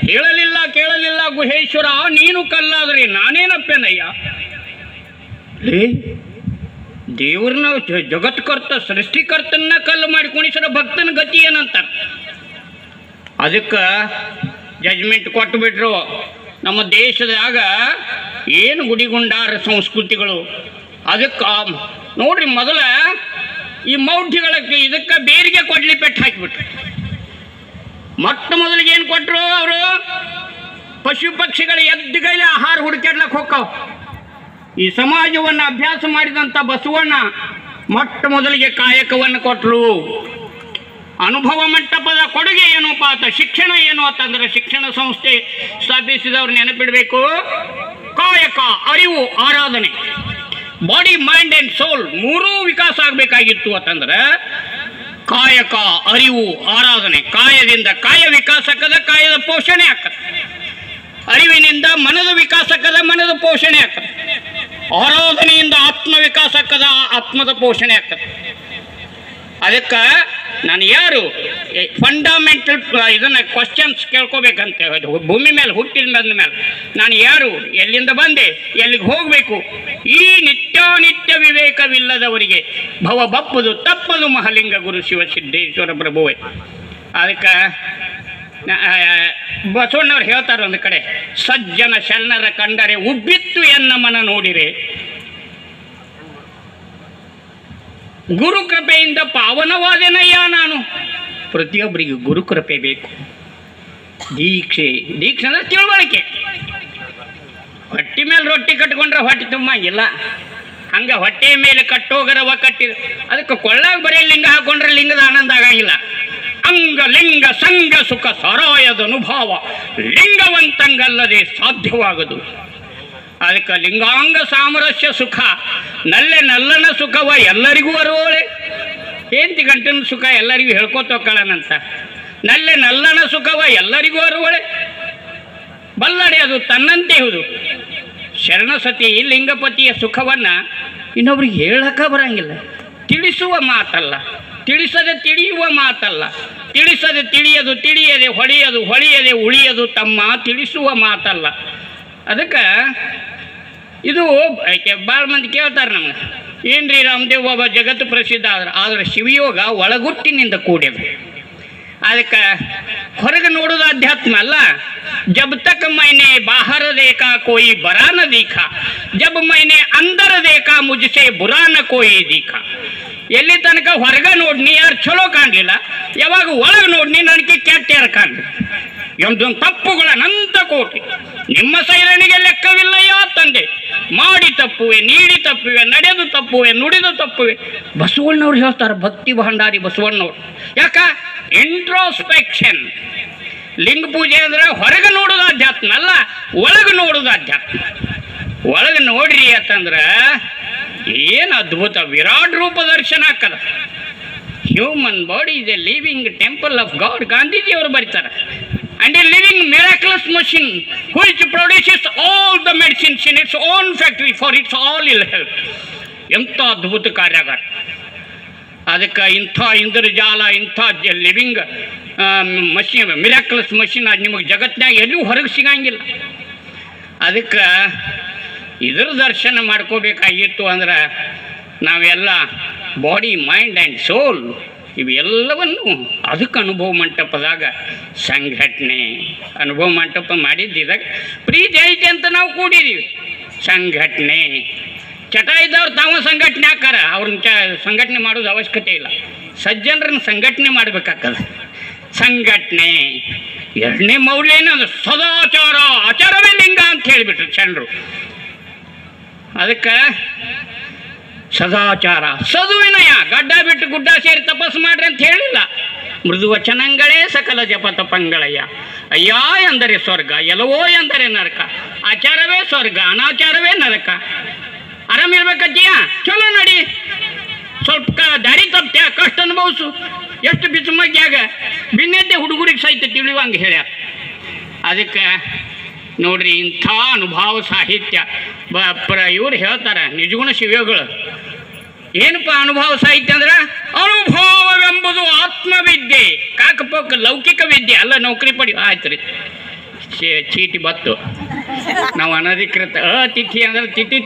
ಹೇಳಲಿಲ್ಲ ಕೇಳಲಿಲ್ಲ ಗುಹೇಶ್ವರ, ನೀನು ಕಲ್ಲಾದರೆ ನಾನೇನಪ್ಪೇನಯ್ಯ. ದೇವ್ರನ್ನ ಜಗತ್ಕರ್ತ ಸೃಷ್ಟಿಕರ್ತನ ಕಲ್ಲು ಮಾಡಿ ಕುಣಿಸೋ ಭಕ್ತನ ಗತಿ ಏನಂತಾರೆ. ಅದಕ್ಕೆ ಜಜ್ಮೆಂಟ್ ಕೊಟ್ಟುಬಿಟ್ರು. ನಮ್ಮ ದೇಶದಾಗ ಏನು ಗುಡಿಗುಂಡಾರ ಸಂಸ್ಕೃತಿಗಳು, ಅದಕ್ಕೆ ನೋಡ್ರಿ, ಮೊದಲ ಈ ಮೌಢ್ಯಗಳಕ್ಕೆ ಇದಕ್ಕೆ ಬೇರಿಗೆ ಕೊಡ್ಲಿ ಪೆಟ್ಟು ಹಾಕಿಬಿಟ್ರು. ಮೊಟ್ಟ ಮೊದಲಿಗೆ ಏನು ಕೊಟ್ಟರು ಅವರು? ಪಶು ಪಕ್ಷಿಗಳ ಎದ್ದುಗೈಲೆ ಆಹಾರ ಹುಡುಕಾಡ್ಲಕ್ಕೆ ಹೋಗ್ತಾವ. ಈ ಸಮಾಜವನ್ನು ಅಭ್ಯಾಸ ಮಾಡಿದಂಥ ಬಸವಣ್ಣ ಮೊಟ್ಟ ಮೊದಲಿಗೆ ಕಾಯಕವನ್ನು ಕೊಟ್ಟರು. ಅನುಭವ ಮಂಟಪದ ಕೊಡುಗೆ ಏನಪ್ಪ ಅಂತ, ಶಿಕ್ಷಣ ಏನು ಅಂತಂದ್ರೆ, ಶಿಕ್ಷಣ ಸಂಸ್ಥೆ ಸ್ಥಾಪಿಸಿದವ್ರು ನೆನಪಿಡಬೇಕು. ಕಾಯಕ, ಅರಿವು, ಆರಾಧನೆ, ಬಾಡಿ, ಮೈಂಡ್ ಆ್ಯಂಡ್ ಸೋಲ್ ಮೂರೂ ವಿಕಾಸ ಆಗಬೇಕಾಗಿತ್ತು ಅಂತಂದ್ರೆ ಕಾಯಕ, ಅರಿವು, ಆರಾಧನೆ. ಕಾಯದಿಂದ ಕಾಯ ವಿಕಾಸಕ್ಕದ ಕಾಯದ ಪೋಷಣೆ ಆಗ್ತದೆ. ಅರಿವಿನಿಂದ ಮನದ ವಿಕಾಸಕ್ಕದ ಮನದ ಪೋಷಣೆ ಆಗ್ತದೆ. ಆರಾಧನೆಯಿಂದ ಆತ್ಮ ವಿಕಾಸಕ್ಕದ ಆತ್ಮದ ಪೋಷಣೆ ಆಗ್ತದೆ. ಅದಕ್ಕೆ ನಾನು ಯಾರು ಫಂಡಮೆಂಟಲ್ ಇದನ್ನು ಕ್ವಶನ್ಸ್ ಕೇಳ್ಕೋಬೇಕಂತ, ಭೂಮಿ ಮೇಲೆ ಹುಟ್ಟಿದ ಮೇಲೆ ನಾನು ಯಾರು, ಎಲ್ಲಿಂದ ಬಂದೆ, ಎಲ್ಲಿಗೆ ಹೋಗಬೇಕು, ಈ ನಿತ್ಯಾನಿತ್ಯ ವಿವೇಕವಿಲ್ಲದವರಿಗೆ ಭವ ಬಪ್ಪದು ತಪ್ಪದು ಮಹಲಿಂಗ ಗುರು ಶಿವಸಿದ್ದೇಶ್ವರ ಪ್ರಭುವೆ. ಅದಕ್ಕೆ ಬಸವಣ್ಣವ್ರು ಹೇಳ್ತಾರೆ ಒಂದು ಕಡೆ, ಸಜ್ಜನ ಶರಣರ ಕಂಡರೆ ಉಬ್ಬಿತ್ತು ಎನ್ನ ಮನ ನೋಡಿರೆ, ಗುರು ಕೃಪೆಯಿಂದ ಪಾವನವಾದೆನಯ್ಯ ನಾನು. ಪ್ರತಿಯೊಬ್ಬರಿಗೂ ಗುರು ಕೃಪೆ ಬೇಕು. ದೀಕ್ಷೆ ಅಂದ್ರೆ ತಿಳುವಳಿಕೆ. ಹೊಟ್ಟೆ ಮೇಲೆ ರೊಟ್ಟಿ ಕಟ್ಕೊಂಡ್ರೆ ಹೊಟ್ಟೆ ತುಂಬಂಗಿಲ್ಲ, ಹಂಗೆ ಹೊಟ್ಟೆ ಮೇಲೆ ಕಟ್ಟೋಗರವ ಕಟ್ಟಿ ಅದಕ್ಕೆ ಕೊಳ್ಳಾಗ ಬರೀ ಲಿಂಗ ಹಾಕೊಂಡ್ರೆ ಲಿಂಗದ ಆನಂದ ಆಗಂಗಿಲ್ಲ. ಅಂಗ ಲಿಂಗ ಸಂಗ ಸುಖ ಸಾರಾಯದ ಅನುಭವ ಲಿಂಗವಂತಂಗಲ್ಲದೆ ಸಾಧ್ಯವಾಗದು. ಅದಕ್ಕೆ ಲಿಂಗಾಂಗ ಸಾಮರಸ್ಯ ಸುಖ, ನಲ್ಲನ ಸುಖವ ಎಲ್ಲರಿಗೂ ಅರುವಳೆ. ಹೆಂಡತಿ ಗಂಟನ ಸುಖ ಎಲ್ಲರಿಗೂ ಹೇಳ್ಕೊತೋಕ್ಕಳನಂತ. ನಲ್ಲನ ಸುಖವ ಎಲ್ಲರಿಗೂ ಅರುವಳೆ. ಬಲ್ಲಡೆ ಅದು ತನ್ನಂತೆ ಹುದು. ಶರಣಸತಿ ಲಿಂಗಪತಿಯ ಸುಖವನ್ನು ಇನ್ನೊಬ್ರಿಗೆ ಹೇಳಕ ಬರಂಗಿಲ್ಲ. ತಿಳಿಸುವ ಮಾತಲ್ಲ, ತಿಳಿಸದೆ ತಿಳಿಯುವ ಮಾತಲ್ಲ, ತಿಳಿಸದೆ ತಿಳಿಯದು, ತಿಳಿಯದೆ ಹೊಳೆಯದು, ಹೊಳೆಯದೆ ಉಳಿಯದು ತಮ್ಮ, ತಿಳಿಸುವ ಮಾತಲ್ಲ. ಅದಕ್ಕೆ ಇದು ಭಾಳ ಮಂದಿ ಕೇಳ್ತಾರೆ ನಮ್ಗೆ, ಏನ್ರಿ ರಾಮದೇವ್ ಬಾಬಾ ಜಗತ್ತು ಪ್ರಸಿದ್ಧ ಆದರೆ ಶಿವಯೋಗ ಒಳಗುಟ್ಟಿನಿಂದ ಕೂಡ್ಯದು. ಅದಕ್ಕೆ ಹೊರಗೆ ನೋಡೋದು ಅಧ್ಯಾತ್ಮ ಅಲ್ಲ. ಜಬ್ ತಕ್ ಮೈನೆ ಬಾಹರ ದೇಖಾ ಕೋಯಿ ಬರಾನ ದೀಖಾ, ಜಬ್ ಮೈನೆ ಅಂದರ ದೇಖಾ ಮುಜ್ಸೆ ಬುರಾನ ಕೋಯಿ ದೀಖಾ. ಎಲ್ಲಿ ತನಕ ಹೊರಗೆ ನೋಡ್ನಿ ಯಾರು ಚಲೋ ಕಾಣಲಿಲ್ಲ, ಯಾವಾಗ ಒಳಗೆ ನೋಡ್ನಿ ನನಗೆ ಕೆಟ್ಟ ಯಾರು ಕಾಣಲಿ. ಎಂದೊಂದು ತಪ್ಪುಗಳ ಅನಂತ ಕೋಟಿ, ನಿಮ್ಮ ಸೈರಣಿಗೆ ಲೆಕ್ಕವಿಲ್ಲಯ್ಯ ತಂದೆ. ಮಾಡಿ ತಪ್ಪುವೆ, ನೀಡಿ ತಪ್ಪುವೆ, ನಡೆದು ತಪ್ಪುವೆ, ನುಡಿದು ತಪ್ಪುವೆ. ಬಸವಣ್ಣವ್ರು ಹೇಳ್ತಾರೆ, ಭಕ್ತಿ ಭಂಡಾರಿ ಬಸವಣ್ಣವ್ರು. ಯಾಕ? ಇಂಟ್ರೋಸ್ಪೆಕ್ಷನ್. ಲಿಂಗ ಪೂಜೆ ಅಂದ್ರೆ ಹೊರಗೆ ನೋಡೋದು ಅಧ್ಯಾತ್ಮ ಅಲ್ಲ, ಒಳಗೆ ನೋಡೋದು ಅಧ್ಯಾತ್ಮ. ಒಳಗೆ ನೋಡ್ರಿ ಅಂತಂದ್ರೆ ಏನು ಅದ್ಭುತ ವಿರಾಟ್ ರೂಪ ದರ್ಶನ ಆಗ್ತದ. Human body is A living temple of god. ಗಾಂಧೀಜಿಯವರು ಬರೀತಾರೆ. And a living miraculous machine which produces all the medicines in its own factory for its all ill health. ಎಂಥ ಅದ್ಭುತ ಕಾರ್ಯಾಗಾರ. ಅದಕ್ಕೆ ಇಂಥ ಇಂದ್ರಜಾಲ, ಇಂಥ ಲಿವಿಂಗ್ ಮಷಿನ್, ಮಿರಾಕ್ಯುಲಸ್ ಮಷಿನ್ ಅದು ನಿಮಗೆ ಜಗತ್ತಿನಾಗ ಎಲ್ಲೂ ಹೊರಗೆ ಸಿಗಂಗಿಲ್ಲ. ಅದಕ್ಕೆ ಇದ್ರ ದರ್ಶನ ಮಾಡ್ಕೋಬೇಕಾಗಿತ್ತು ಅಂದ್ರೆ ನಾವೆಲ್ಲ ಬಾಡಿ, ಮೈಂಡ್ ಆ್ಯಂಡ್ ಸೋಲ್ ಇವೆಲ್ಲವನ್ನು ಅದಕ್ಕೆ ಅನುಭವ ಮಂಟಪದಾಗ ಸಂಘಟನೆ, ಅನುಭವ ಮಂಟಪ ಮಾಡಿದ್ದಿದಾಗ ಪ್ರೀತಿ ಐತೆ ಅಂತ ನಾವು ಕೂಡಿದ್ದೀವಿ. ಸಂಘಟನೆ ಚಟ ಇದ್ದವ್ರು ತಾವು ಸಂಘಟನೆ ಹಾಕಾರ, ಅವ್ರನ್ನ ಸಂಘಟನೆ ಮಾಡೋದು ಅವಶ್ಯಕತೆ ಇಲ್ಲ. ಸಜ್ಜನರನ್ನ ಸಂಘಟನೆ ಮಾಡಬೇಕಾಗ್ತದೆ. ಸಂಘಟನೆ. ಎರಡನೇ ಮೌಲ್ಯ ಏನಂದ್ರೆ ಸದಾಚಾರ, ಆಚಾರವೇ ಲಿಂಗ ಅಂತ ಹೇಳಿಬಿಟ್ರು ಶರಣರು. ಅದಕ್ಕೆ ಸದಾಚಾರ, ಸದುವಿನಯ, ಗಡ್ಡ ಬಿಟ್ಟು ಗುಡ್ಡ ಸೇರಿ ತಪಸ್ಸು ಮಾಡ್ರಿ ಅಂತ ಹೇಳಿಲ್ಲ. ಮೃದು ವಚನಗಳೇ ಸಕಲ ಜಪ ತಪಂಗಳಯ್ಯ. ಅಯ್ಯ ಎಂದರೆ ಸ್ವರ್ಗ, ಎಲ್ಲವೋ ಎಂದರೆ ನರಕ. ಆಚಾರವೇ ಸ್ವರ್ಗ, ಅನಾಚಾರವೇ ನರಕ. ಆರಾಮಿರ್ಬೇಕತ್ತೀಯ, ಚಲೋ ನಡಿ. ಸ್ವಲ್ಪ ದಾರಿ ತಪ್ಪ್ಯ, ಕಷ್ಟ ಅನುಭವಿಸು. ಎಷ್ಟು ಬಿಚ್ಚಮಗ್ಯಾಗ ಭಿನ್ನತೆ ಹುಡುಗರಿಗೆ ಸಹಿತ ತಿಳಿಯುವಂಗೆ ಹೇಳ್ಯಾರ. ಅದಕ್ಕೆ ನೋಡ್ರಿ, ಇಂಥ ಅನುಭವ ಸಾಹಿತ್ಯ ಇವ್ರು ಹೇಳ್ತಾರೆ ನಿಜಗುಣ ಶಿವಯೋಗಳು. ಏನಪ್ಪ ಅನುಭವ ಸಾಹಿತ್ಯ ಅಂದ್ರೆ? ಅನುಭವವೆಂಬುದು ಆತ್ಮವಿದ್ಯೆ. ಕಾಕಪೋಕ ಲೌಕಿಕ ವಿದ್ಯೆ ಅಲ್ಲ, ನೌಕರಿ ಪಡಿ ಆಯ್ತು ರೀ. ಚೀಟಿ ಬತ್ತು ನಾವು ಅನಧಿಕೃತ ಅತಿಥಿ ಅಂದ್ರೆ ತಿಥಿ